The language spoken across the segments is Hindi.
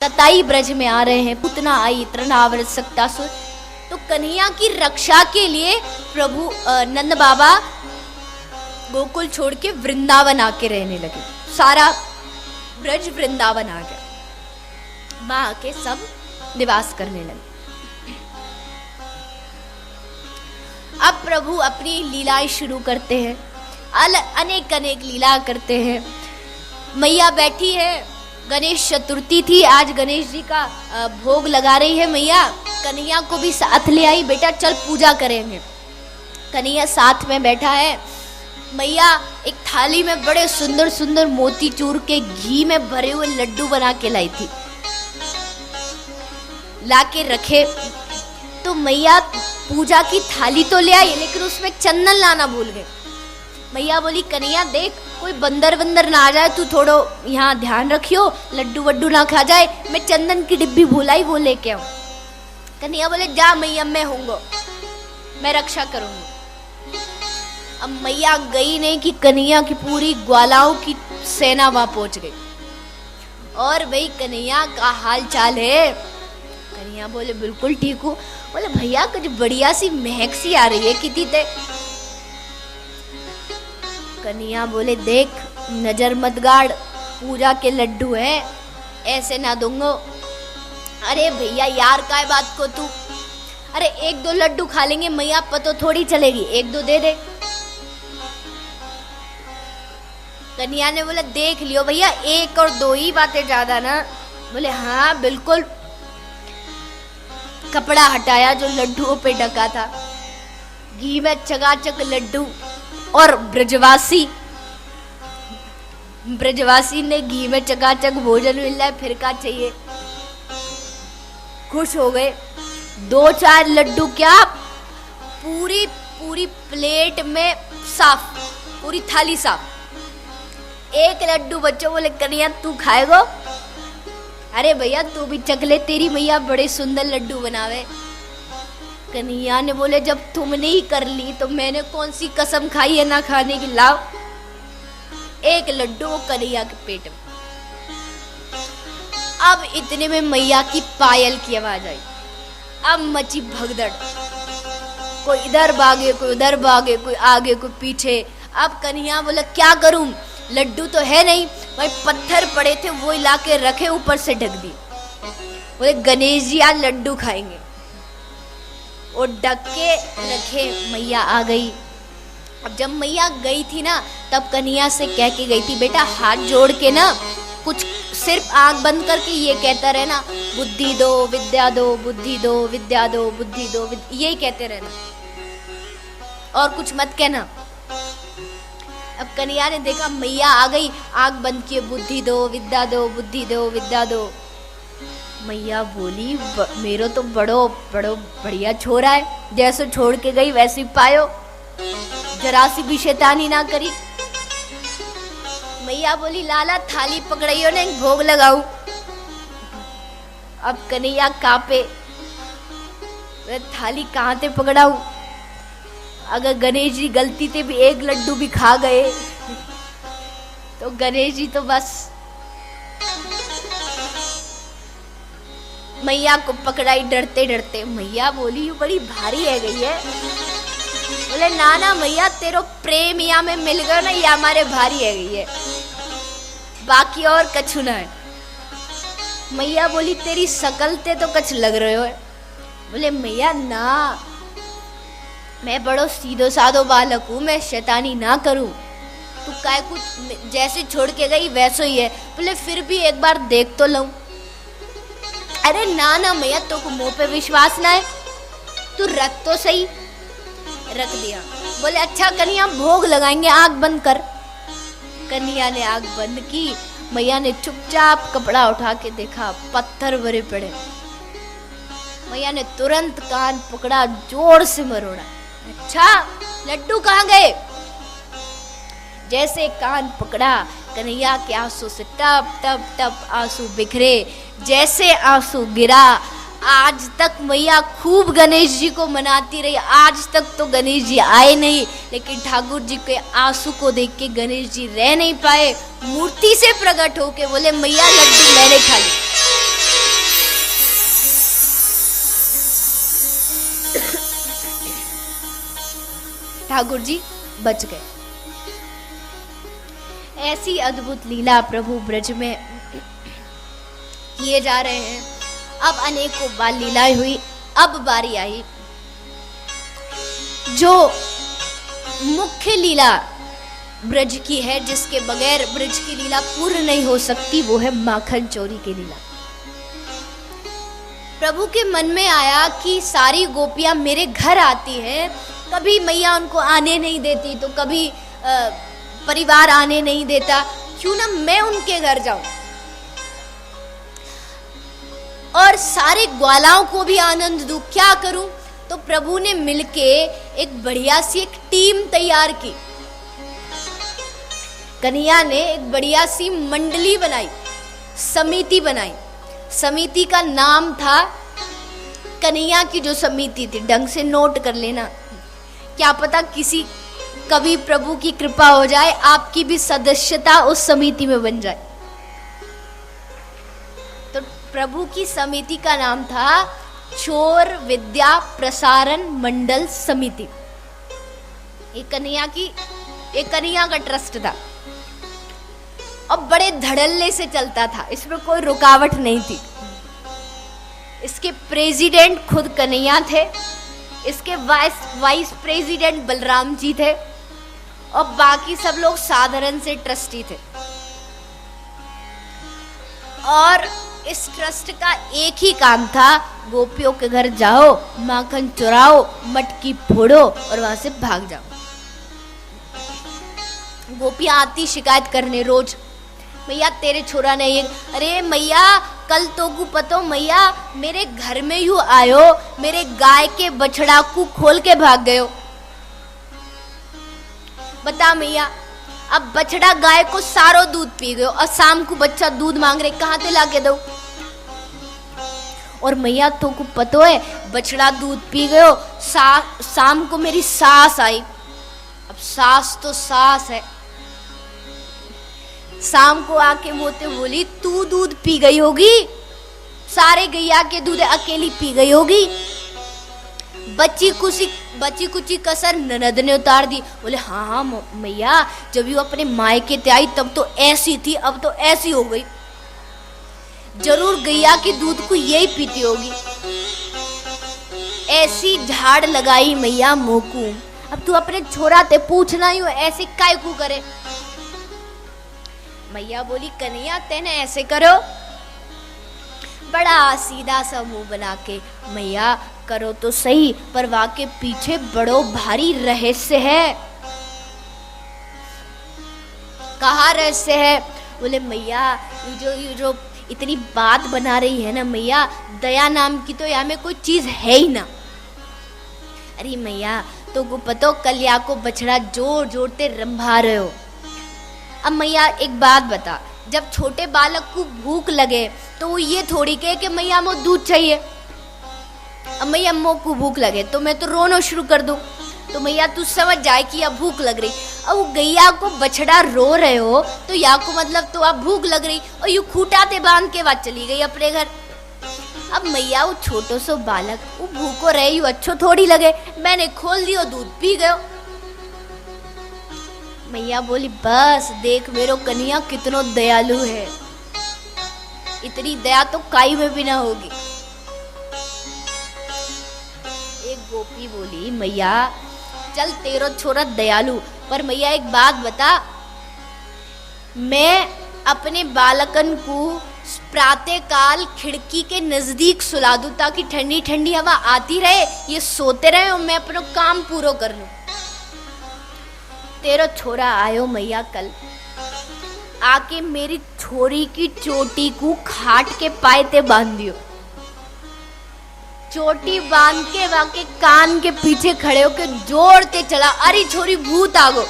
तताई ब्रज में आ रहे हैं, पूतना आई तृणावृत सक्तासुर। तो कन्हैया की रक्षा के लिए प्रभु नंद बाबा गोकुल छोड़ के वृंदावन आके रहने लगे। सारा ब्रज वृंदावन आ गया, वहां आके सब निवास करने लगे। अब प्रभु अपनी लीलाएं शुरू करते हैं, अनेक अनेक लीला करते हैं। मैया बैठी है, गणेश चतुर्थी थी, आज गणेश जी का भोग लगा रही है मैया। कन्हैया को भी साथ ले आई, बेटा चल पूजा करेंगे। कन्हैया साथ में बैठा है। मैया एक थाली में बड़े सुंदर सुंदर मोतीचूर के घी में भरे हुए लड्डू बना के लाई थी, लाके रखे। तो मैया पूजा की थाली तो ले आई, लेकिन उसमें चंदन लाना भूल गए। मैया बोली कन्हैया देख कोई बंदर वंदर ना आ जाए, तू थोड़ो यहाँ ध्यान रखियो, लड्डू वड्डू ना खा जाए, मैं चंदन की डिब्बी भुलाई वो लेके आऊं। कन्हैया बोले जा मैया मैं होंगे, मैं रक्षा करूंगी। अब मैया गई नहीं कि कन्हैया की पूरी ग्वालाओं की सेना वहां पहुंच गई। और भाई कन्हैया का हाल चाल है? कन्हैया बोले बिल्कुल ठीक हूँ। बोले भैया कुछ बढ़िया सी महक सी आ रही है कितनी ते। कन्हैया बोले देख नजर मत गाड़, पूजा के लड्डू है, ऐसे ना दूंगो। अरे भैया यार काय बात को तू, अरे एक दो लड्डू खा लेंगे मैया पतो थोड़ी चलेगी, एक दो दे दे। कन्हैया ने बोला देख लियो भैया, एक और दो ही बातें ज्यादा ना। बोले हाँ बिल्कुल। कपड़ा हटाया जो लड्डुओं पे ढका था, घी में चकाचक लड्डू, और ब्रजवासी ने घी में चकाचक भोजन मिल रहा है, फिर क्या चाहिए। खुश हो गए। दो चार लड्डू क्या पूरी पूरी प्लेट में साफ, पूरी थाली साफ। एक लड्डू बच्चों बोले कन्हैया तू खाएगो? अरे भैया तू भी चख ले, तेरी मैया बड़े सुंदर लड्डू बनावे। कन्हैया ने बोले जब तुमने ही कर ली तो मैंने कौन सी कसम खाई है ना खाने की, लाओ। एक लड्डू कन्हैया के पेट में। अब इतने में मैया की पायल की आवाज आई। अब मची भगदड़, कोई इधर भागे कोई उधर भागे, कोई आगे कोई पीछे। अब कन्हैया बोला क्या करूं, लड्डू तो है नहीं, भाई पत्थर पड़े थे वो ला के रखे, ऊपर से ढक दी। बोले गणेश जी आज लड्डू खाएंगे, और ढक के रखे। मैया आ गई। अब जब मैया गई थी ना, तब कन्हैया से कह के गई थी बेटा हाथ जोड़ के ना कुछ सिर्फ आंख बंद करके ये कहता रहना बुद्धि दो विद्या दो, बुद्धि दो विद्या दो, बुद्धि दो यही कहते रहना, और कुछ मत कहना। अब कन्हैया ने देखा मैया आ गई, आंख बंद किए, बुद्धि दो विद्या दो, बुद्धि दो विद्या दो। मैया बोली मेरो तो बड़ो बढ़िया छोरा है, जैसे छोड़ के गई वैसे पायो, जरा सी भी शैतानी ना करी। मैया बोली लाला थाली पकड़ाइयो ने भोग लगाऊं। अब कन्हैया कांपे, थाली कहां से पकड़ाऊं, अगर गणेश जी गलती से भी एक लड्डू भी खा गए तो गणेश जी तो बस। मैया को पकड़ाई डरते डरते। मैया बोली ये बड़ी भारी है गई है। बोले ना ना मैया तेरो प्रेम या में मिल गया ना, ये हमारे भारी है गई है, बाकी और कछु ना है। मैया बोली तेरी शकल ते तो कछ लग रहे हो। बोले मैया ना, मैं बड़ो सीधो साधो बालक हूँ, मैं शैतानी ना करूँ, तू काय कुछ जैसे छोड़ के गई वैसो ही है। बोले फिर भी एक बार देख तो लूं। अरे ना ना मैया तो मुंह पे विश्वास ना है, तू रख तो सही। रख दिया। बोले अच्छा कन्हैया भोग लगाएंगे, आंख बंद कर। कन्हैया ने आंख बंद की। मैया ने चुपचाप कपड़ा उठा के देखा, पत्थर भरे पड़े। मैया ने तुरंत कान पकड़ा, जोर से मरोड़ा। अच्छा लड्डू कहाँ गए? जैसे कान पकड़ा, कन्हैया के आंसू से टप टप टप आंसू बिखरे। जैसे आंसू गिरा, आज तक मैया खूब गणेश जी को मनाती रही, आज तक तो गणेश जी आए नहीं, लेकिन ठाकुर जी के आंसू को देख के गणेश जी रह नहीं पाए, मूर्ति से प्रकट होके बोले मैया लड्डू मैंने खा ली। ठाकुर जी बच गए। ऐसी अद्भुत लीला प्रभु ब्रज में किए जा रहे हैं। अब अनेकों बाल लीलाएं हुई। अब बारी आई जो मुख्य लीला ब्रज की है, जिसके बगैर ब्रज की लीला पूर्ण नहीं हो सकती, वो है माखन चोरी की लीला। प्रभु के मन में आया कि सारी गोपियां मेरे घर आती हैं, कभी मैया उनको आने नहीं देती, तो कभी परिवार आने नहीं देता, क्यों ना मैं उनके घर जाऊं और सारे ग्वालाओं को भी आनंद दूं। क्या करूं? तो प्रभु ने मिलके एक बढ़िया सी एक टीम तैयार की। कन्हैया ने एक बढ़िया सी मंडली बनाई, समिति बनाई। समिति का नाम था कन्हैया की जो समिति थी, ढंग से नोट कर लेना, क्या पता किसी कभी प्रभु की कृपा हो जाए आपकी भी सदस्यता उस समिति में बन जाए। तो प्रभु की समिति का नाम था चोर विद्या प्रसारण मंडल समिति। ये कन्हैया का ट्रस्ट था और बड़े धड़ल्ले से चलता था, इसमें कोई रुकावट नहीं थी। इसके प्रेसिडेंट खुद कन्हैया थे, इसके वाइस प्रेसिडेंट बलराम जी थे और बाकी सब लोग साधारण से ट्रस्टी थे। और इस ट्रस्ट का एक ही काम था, गोपियों के घर जाओ, माखन चुराओ, मटकी फोड़ो और वहां से भाग जाओ। गोपियां आती शिकायत करने रोज, मैया तेरे छोरा नहीं। अरे मैया कल तो को पतो मैया मेरे घर में यू आयो, मेरे गाय के बछड़ा को खोल के भाग गयो। बता मैया, अब बछड़ा गाय को सारो दूध पी गयो और शाम को बच्चा दूध मांग रहे, कहाँ से लाके दो? और मैया तो को पतो है बछड़ा दूध पी गयो, शाम को मेरी सास आई। अब सास तो सास है, शाम को आके मोते बोली तू दूध पी गई होगी, सारे गैया के दूध अकेली पी गई होगी। बची कुची कसर ननद ने उतार दी। बोले हाँ मैया, जब यू अपने मायके ते आई तब तो ऐसी थी, अब तो ऐसी हो गई। जरूर गैया के दूध को यही पीती होगी। ऐसी झाड़ लगाई मैया मोकू। अब तू अपने छोरा ते पूछना ही हो ऐसे काय को करे। मैया बोली कन्हैया तेने ऐसे करो, बड़ा सीधा सा मुंह बना के, मैया करो तो सही पर वाके पीछे बड़ो भारी रहस्य है। कहा रहस्य है? बोले मैया ये जो इतनी बात बना रही है ना मैया, दया नाम की तो यहाँ में कोई चीज है ही ना। अरे मैया तो को पतो कल को बछड़ा जोर जोरते रंभा रहे हो। अब मैया एक बात बता, जब छोटे बालक को भूख लगे तो वो ये थोड़ी कहे कि मैया मुझे दूध चाहिए। अब मैया अम्मो को भूख लगे तो मैं तो रोना शुरू कर दूं, तो मैया तू समझ जाए कि अब भूख लग रही। अब वो गैया को बछड़ा रो रहे हो तो या को मतलब तो अब भूख लग रही, और यू खूटाते बांध के बाद चली गई अपने घर। अब मैया वो छोटो सो बालक वो भूखो रहे, यू अच्छो थोड़ी लगे, मैंने खोल दियो दूध पी गयो। मैया बोली बस देख मेरो कन्हैया कितनो दयालु है, इतनी दया तो काई में भी ना होगी। एक गोपी बोली मैया चल तेरो छोरा दयालु, पर मैया एक बात बता, मैं अपने बालकन को प्रातः काल खिड़की के नजदीक सुला दूं ताकि ठंडी ठंडी हवा आती रहे, ये सोते रहे और मैं अपना काम पूरा कर लूं। तेरा छोरा आयो मैया कल आके मेरी छोरी की चोटी को खाट के पायते बांध दियो। चोटी बांध के वाके कान के पीछे खड़े होके जोड़ते चला, अरे छोरी भूत आ गो।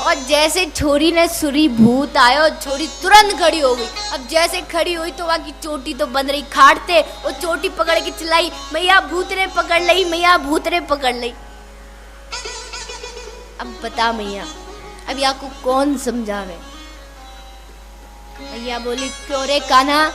और जैसे छोरी ने सुरी भूत आयो, छोरी तुरंत खड़ी हो गई। अब जैसे खड़ी हुई तो वहां की चोटी तो बंद रही, खाटते और चोटी पकड़ के चिल्लाई मैया भूत ने पकड़ लई, मैया भूत ने पकड़ लई। अब बता मैया अब या को कौन समझावे? मैया बोली क्यों रे कान्हा,